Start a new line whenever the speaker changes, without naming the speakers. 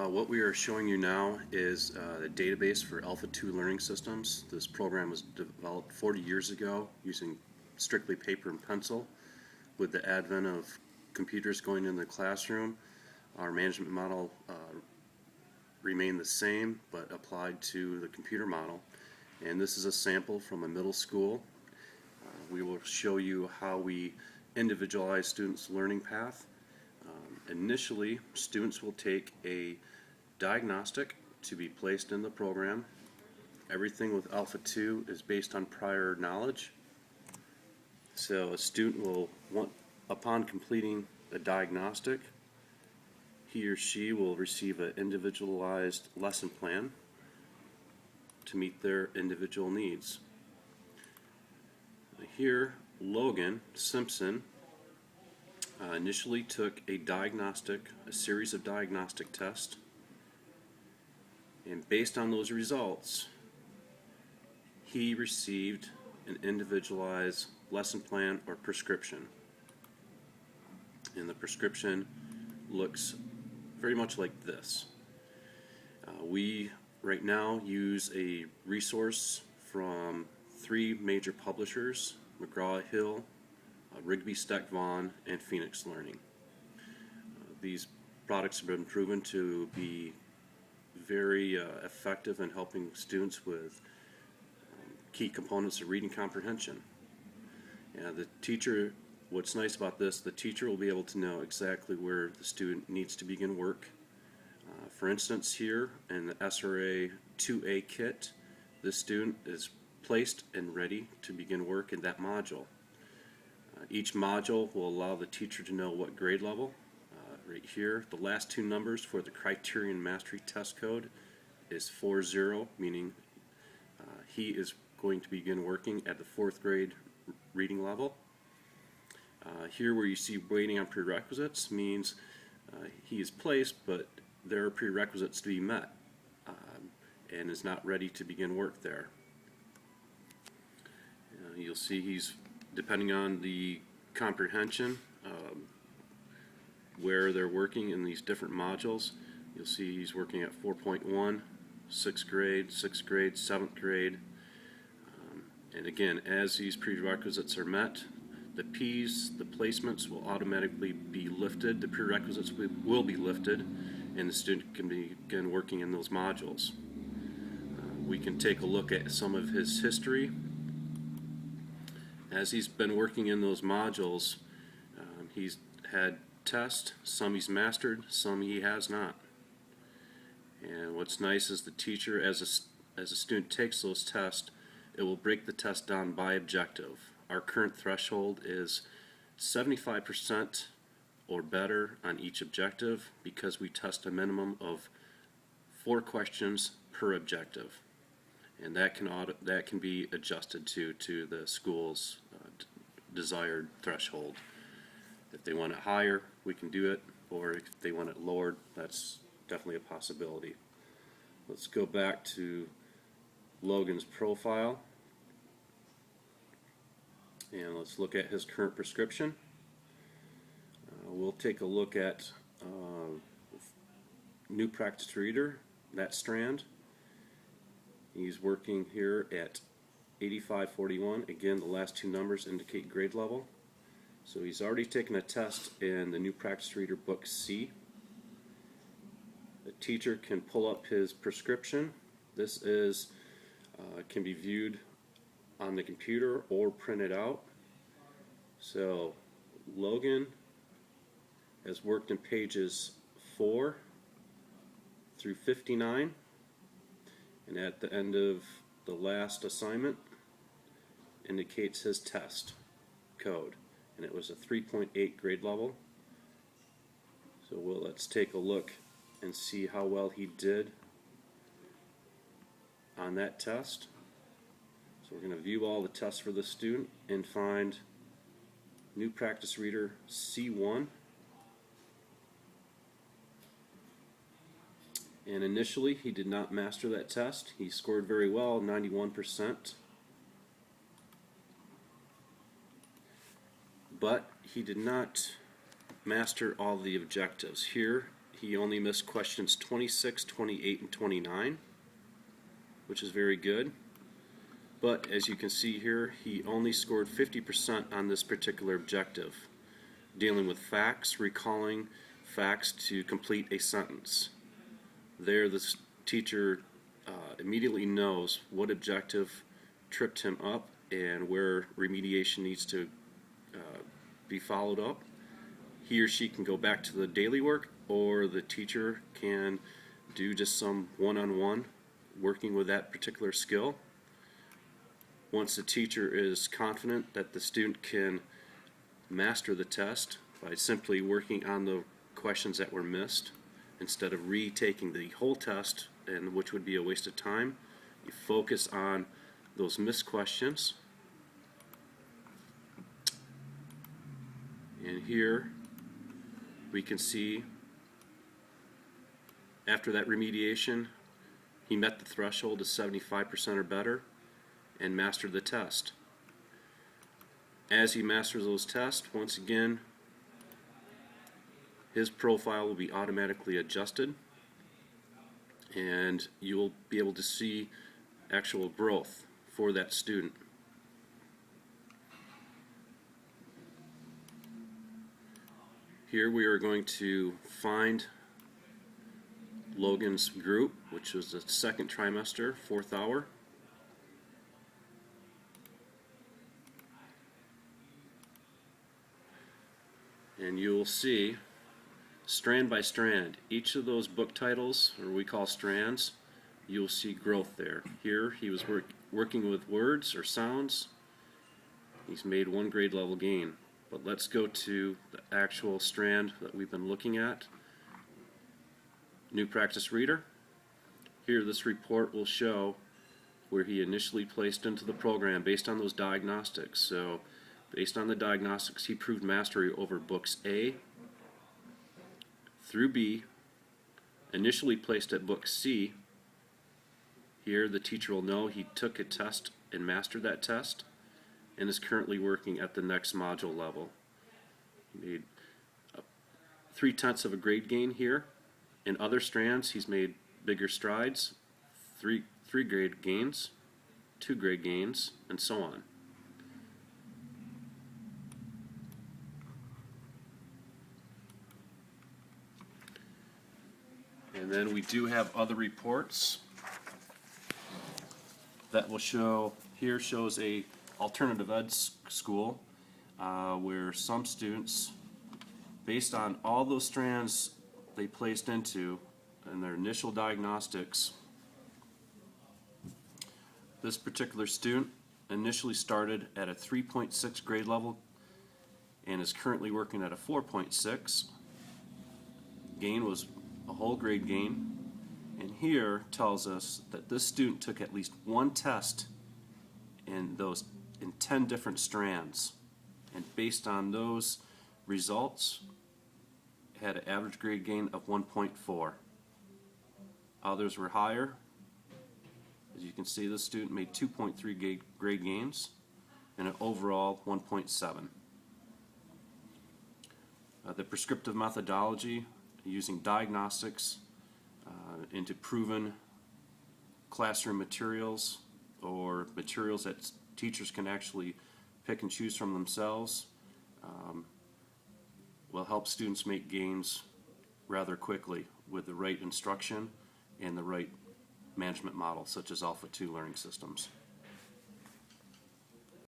What we are showing you now is the database for Alpha 2 learning systems. This program was developed 40 years ago using strictly paper and pencil. With the advent of computers going in the classroom, our management model remained the same but applied to the computer model. And this is a sample from a middle school. We will show you how we individualize students' learning path. Initially, students will take a diagnostic to be placed in the program. Everything with Alpha 2 is based on prior knowledge. So a student will upon completing a diagnostic, he or she will receive an individualized lesson plan to meet their individual needs. Here, Logan Simpson initially took a series of diagnostic tests, and based on those results, he received an individualized lesson plan or prescription. And the prescription looks very much like this. We right now use a resource from three major publishers: McGraw-Hill, Rigby Stack Vaughan, and Phoenix Learning. These products have been proven to be very effective in helping students with key components of reading comprehension. And the teacher, what's nice about this, the teacher will be able to know exactly where the student needs to begin work. For instance, here in the SRA 2A kit, the student is placed and ready to begin work in that module. Each module will allow the teacher to know what grade level. Right here, the last two numbers for the Criterion Mastery Test Code is 40, meaning he is going to begin working at the 4th grade reading level. Here where you see waiting on prerequisites means he is placed, but there are prerequisites to be met and is not ready to begin work there. You'll see he's, depending on the comprehension, where they're working in these different modules, you'll see he's working at 4.1, 6th grade, 7th grade. And again, as these prerequisites are met, the P's, the placements will automatically be lifted, the prerequisites will be lifted, and the student can begin working in those modules. We can take a look at some of his history. As he's been working in those modules, he's had tests, some he's mastered, some he has not. And what's nice is the teacher, as a student takes those tests, it will break the test down by objective. Our current threshold is 75% or better on each objective, because we test a minimum of 4 questions per objective. And that can be adjusted to the school's desired threshold. If they want it higher, we can do it, or if they want it lowered, that's definitely a possibility. Let's go back to Logan's profile, and let's look at his current prescription. We'll take a look at New Practice Reader, that strand. He's working here at 8541. Again, the last two numbers indicate grade level. So he's already taken a test in the New Practice Reader Book C. The teacher can pull up his prescription. This is can be viewed on the computer or printed out. So Logan has worked in pages 4 through 59, and at the end of the last assignment indicates his test code, and it was a 3.8 grade level. So let's take a look and see how well he did on that test. So we're going to view all the tests for the student and find New Practice Reader C1. And initially he did not master that test. He scored very well, 91%. But he did not master all the objectives. Here he only missed questions 26, 28, and 29, which is very good. But as you can see here, he only scored 50% on this particular objective, dealing with facts, recalling facts to complete a sentence. There, the teacher immediately knows what objective tripped him up and where remediation needs to be followed up. He or she can go back to the daily work, or the teacher can do just some one-on-one working with that particular skill. Once the teacher is confident that the student can master the test by simply working on the questions that were missed, instead of retaking the whole test, and which would be a waste of time, you focus on those missed questions. And here we can see after that remediation, he met the threshold of 75% or better and mastered the test. As he masters those tests, once again, his profile will be automatically adjusted, and you will be able to see actual growth for that student. Here we are going to find Logan's group, which was the second trimester, 4th hour. And you will see, strand by strand, each of those book titles, or we call strands, you'll see growth there. Here he was working with words or sounds. He's made 1 grade level gain. But let's go to the actual strand that we've been looking at. New practice reader. Here this report will show where he initially placed into the program based on those diagnostics. So based on the diagnostics, he proved mastery over books A through B, initially placed at book C. Here the teacher will know he took a test and mastered that test, and is currently working at the next module level. He made 3/10 of a grade gain here. In other strands, he's made bigger strides, 3 grade gains, 2 grade gains, and so on. And then we do have other reports that will show, here shows a alternative ed school where some students, based on all those strands they placed into and their initial diagnostics, this particular student initially started at a 3.6 grade level and is currently working at a 4.6. Gain was a whole grade gain, and here tells us that this student took at least 1 test in 10 different strands, and based on those results had an average grade gain of 1.4. Others were higher. As you can see, this student made 2.3 grade gains and an overall 1.7. The prescriptive methodology using diagnostics into proven classroom materials or materials that teachers can actually pick and choose from themselves will help students make gains rather quickly with the right instruction and the right management model, such as Alpha 2 learning systems.